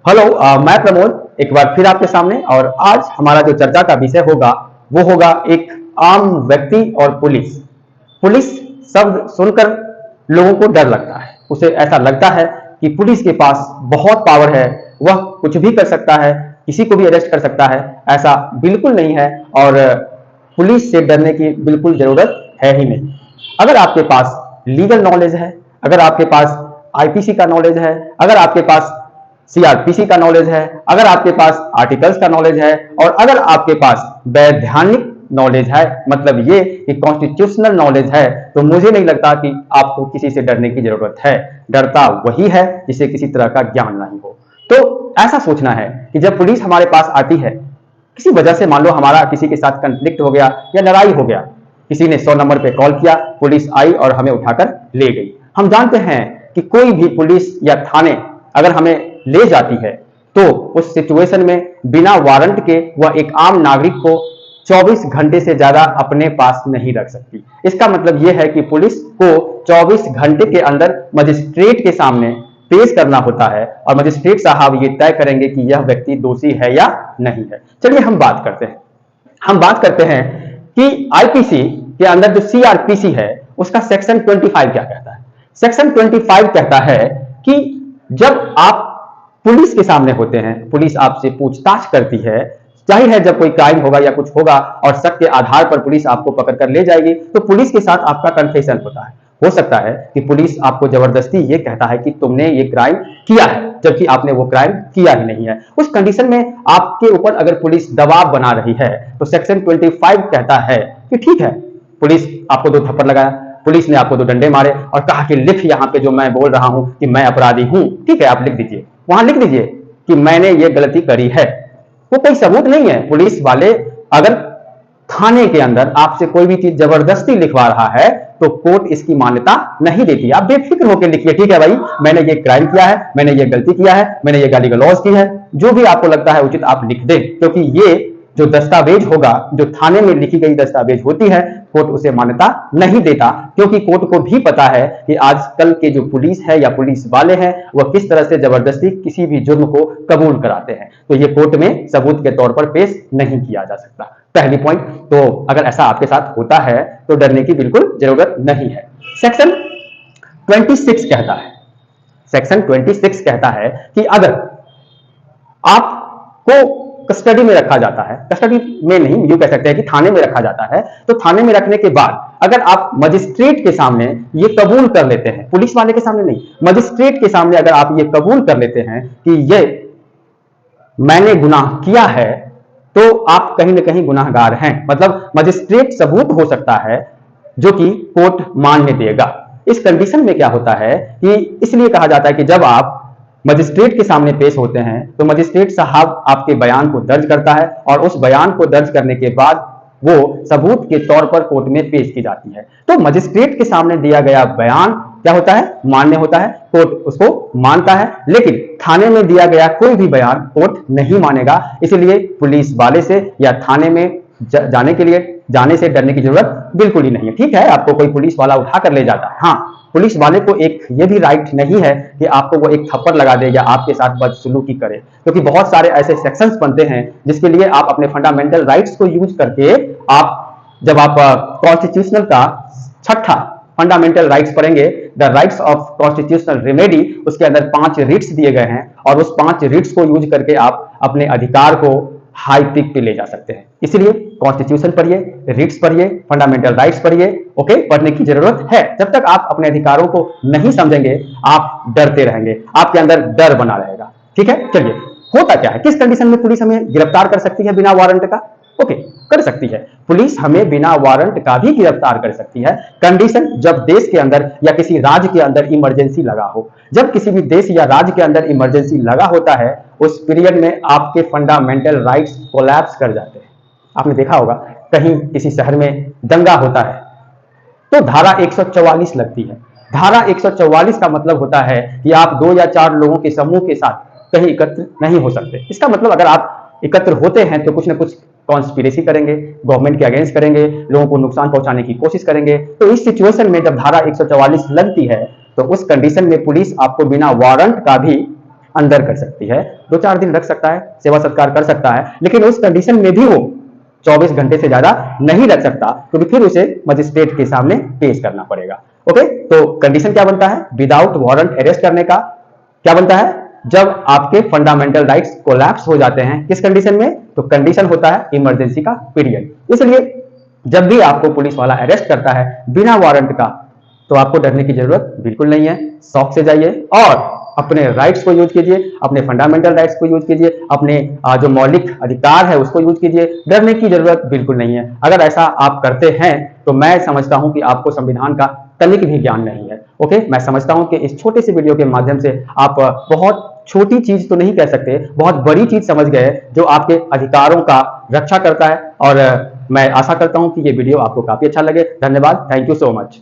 Hello, मैं प्रमोद एक बार फिर आपके सामने। और आज हमारा जो चर्चा का विषय होगा वो होगा एक आम व्यक्ति और पुलिस। पुलिस शब्द सुनकर लोगों को डर लगता है, उसे ऐसा लगता है कि पुलिस के पास बहुत पावर है, वह कुछ भी कर सकता है, किसी को भी अरेस्ट कर सकता है। ऐसा बिल्कुल नहीं है और पुलिस से डरने की बिल्कुल जरूरत है ही नहीं। अगर आपके पास लीगल नॉलेज है, अगर आपके पास आईपीसी का नॉलेज है, अगर आपके पास सीआरपीसी का नॉलेज है, अगर आपके पास आर्टिकल्स का नॉलेज है और अगर आपके पास वैधानिक नॉलेज है, मतलब ये कि कॉन्स्टिट्यूशनल नॉलेज है, तो मुझे नहीं लगता कि आपको किसी से डरने की जरूरत है। डरता वही है जिसे किसी तरह का ज्ञान नहीं हो। तो ऐसा सोचना है कि जब पुलिस हमारे पास आती है, किसी वजह से मान लो हमारा किसी के साथ कंफ्लिक्ट हो गया या लड़ाई हो गया, किसी ने 100 नंबर पे कॉल किया, पुलिस आई और हमें उठाकर ले गई। हम जानते हैं कि कोई भी पुलिस या थाने अगर हमें ले जाती है तो उस सिचुएशन में बिना वारंट के वह एक आम नागरिक को 24 घंटे से ज्यादा अपने पास नहीं रख सकती। इसका मतलब यह है कि पुलिस को 24 घंटे के अंदर मजिस्ट्रेट के सामने पेश करना होता है और मजिस्ट्रेट साहब ये तय करेंगे कि यह व्यक्ति दोषी है या नहीं है। चलिए हम बात करते हैं कि आईपीसी के अंदर जो सीआरपीसी है उसका सेक्शन 25 क्या कहता है। सेक्शन 25 कहता है कि जब आप पुलिस के सामने होते हैं, पुलिस आपसे पूछताछ करती है, जाहिर है जब कोई क्राइम होगा या कुछ होगा और शक के आधार पर पुलिस आपको पकड़ कर ले जाएगी तो पुलिस के साथ आपका कन्फेशन होता है। हो सकता है कि पुलिस आपको जबरदस्ती ये कहता है कि तुमने ये क्राइम किया है, जबकि आपने वो क्राइम किया ही नहीं है। उस कंडीशन में आपके ऊपर अगर पुलिस दबाव बना रही है तो सेक्शन 25 कहता है कि ठीक है, पुलिस आपको 2 थप्पड़ लगाया, पुलिस ने आपको 2 डंडे मारे और कहा कि लिख यहाँ पे जो मैं बोल रहा हूं कि मैं अपराधी हूं, ठीक है आप लिख दीजिए, वहां लिख दीजिए कि मैंने ये गलती करी है। वो कोई सबूत नहीं है। पुलिस वाले अगर थाने के अंदर आपसे कोई भी चीज जबरदस्ती लिखवा रहा है तो कोर्ट इसकी मान्यता नहीं देती। आप बेफिक्र होकर लिखिए, ठीक है भाई मैंने ये क्राइम किया है, मैंने ये गलती किया है, मैंने ये गाली गलौज की है, जो भी आपको लगता है उचित आप लिख दें, क्योंकि ये जो दस्तावेज होगा, जो थाने में लिखी गई दस्तावेज होती है, कोर्ट उसे मान्यता नहीं देता, क्योंकि कोर्ट को भी पता है कि आजकल के जो पुलिस है या पुलिस वाले हैं वह किस तरह से जबरदस्ती किसी भी जुर्म को कबूल कराते हैं। तो ये कोर्ट में सबूत के तौर पर पेश नहीं किया जा सकता। पहली पॉइंट। तो अगर ऐसा आपके साथ होता है तो डरने की बिल्कुल जरूरत नहीं है। सेक्शन 26 कहता है, सेक्शन 26 कहता है कि अगर आपको कस्टडी में रखा जाता है, कस्टडी में नहीं यूं कह सकते हैं कि थाने में रखा जाता है, तो थाने में रखने के बाद अगर आप मजिस्ट्रेट के सामने ये कबूल कर लेते हैं, पुलिस वाले के सामने नहीं, मजिस्ट्रेट के सामने अगर आप ये कबूल कर लेते हैं कि ये मैंने गुनाह किया है, तो आप कहीं ना कहीं गुनाहगार हैं। मतलब मजिस्ट्रेट सबूत हो सकता है जो कि कोर्ट मान्य देगा। इस कंडीशन में क्या होता है कि इसलिए कहा जाता है कि जब आप मजिस्ट्रेट के सामने पेश होते हैं तो मजिस्ट्रेट साहब आपके बयान को दर्ज करता है और उस बयान को दर्ज करने के बाद वो सबूत के तौर पर कोर्ट में पेश की जाती है। तो मजिस्ट्रेट के सामने दिया गया बयान क्या होता है? मान्य होता है, कोर्ट उसको मानता है। लेकिन थाने में दिया गया कोई भी बयान कोर्ट नहीं मानेगा। इसलिए पुलिस वाले से या थाने में जाने से डरने की जरूरत बिल्कुल ही नहीं है। ठीक है, आपको कोई पुलिस वाला उठा कर ले जाता है, हाँ, पुलिस वाले को एक ये भी राइट नहीं है कि आपको वो एक थप्पड़ लगा दे या आपके साथ बदसलूकी करे, क्योंकि बहुत सारे ऐसे सेक्शंस बनते हैं जिसके लिए आप अपने फंडामेंटल राइट्स को यूज करके जब आप कॉन्स्टिट्यूशनल का 6ठा फंडामेंटल राइट्स पढ़ेंगे, the rights of constitutional remedy, उसके अंदर 5 रिट्स दिए गए हैं और उस 5 रिट्स को यूज करके आप अपने अधिकार को हाई पिक पे ले जा सकते हैं। इसलिए कॉन्स्टिट्यूशन पढ़िए, रिट्स पढ़िए, फंडामेंटल राइट्स पढ़िए। ओके, पढ़ने की जरूरत है। जब तक आप अपने अधिकारों को नहीं समझेंगे आप डरते रहेंगे, आपके अंदर डर बना रहेगा। ठीक है, चलिए होता क्या है, किस कंडीशन में पुलिस हमें गिरफ्तार कर सकती है बिना वारंट का? ओके, कर सकती है पुलिस हमें बिना वारंट का भी गिरफ्तार कर सकती है। कंडीशन जब देश के अंदर या किसी राज्य के अंदर इमरजेंसी लगा हो। जब किसी भी देश या राज्य के अंदर इमरजेंसी लगा होता है उस पीरियड में आपके फंडामेंटल राइट्स कोलैप्स कर जाते हैं। आपने देखा होगा कहीं किसी शहर में दंगा होता है तो धारा 144 लगती है। धारा 144 का मतलब होता है कि आप 2 या 4 लोगों के समूह के साथ कहीं एकत्र नहीं हो सकते। इसका मतलब अगर आप एकत्र होते हैं तो कुछ ना कुछ कॉन्स्पिरेसी करेंगे, गवर्नमेंट के अगेंस्ट करेंगे, लोगों को नुकसान पहुंचाने की कोशिश करेंगे। तो इस सिचुएशन में जब धारा 144 लगती है तो उस कंडीशन में पुलिस आपको बिना वारंट का भी अंदर कर सकती है, 2-4 दिन रख सकता है, सेवा सत्कार कर सकता है, लेकिन उस कंडीशन में भी वो 24 घंटे से ज्यादा नहीं रख सकता, क्योंकि फिर उसे मजिस्ट्रेट के सामने पेश करना पड़ेगा। ओके, तो कंडीशन क्या बनता है विदाउट वारंट अरेस्ट करने का? क्या बनता है? जब आपके फंडामेंटल राइट्स कोलैप्स हो जाते हैं। किस कंडीशन में? तो कंडीशन होता है इमरजेंसी का पीरियड। इसलिए जब भी आपको पुलिस वाला अरेस्ट करता है बिना वारंट का, तो आपको डरने की जरूरत बिल्कुल नहीं है। शौक से जाइए और अपने राइट्स को यूज कीजिए, अपने फंडामेंटल राइट्स को यूज कीजिए, अपने जो मौलिक अधिकार है उसको यूज कीजिए। डरने की जरूरत बिल्कुल नहीं है। अगर ऐसा आप करते हैं तो मैं समझता हूं कि आपको संविधान का तनिक भी ज्ञान नहीं है। ओके, मैं समझता हूं कि इस छोटे से वीडियो के माध्यम से आप बहुत छोटी चीज तो नहीं कह सकते, बहुत बड़ी चीज समझ गए जो आपके अधिकारों का रक्षा करता है। और मैं आशा करता हूं कि ये वीडियो आपको काफी अच्छा लगे। धन्यवाद, थैंक यू सो मच।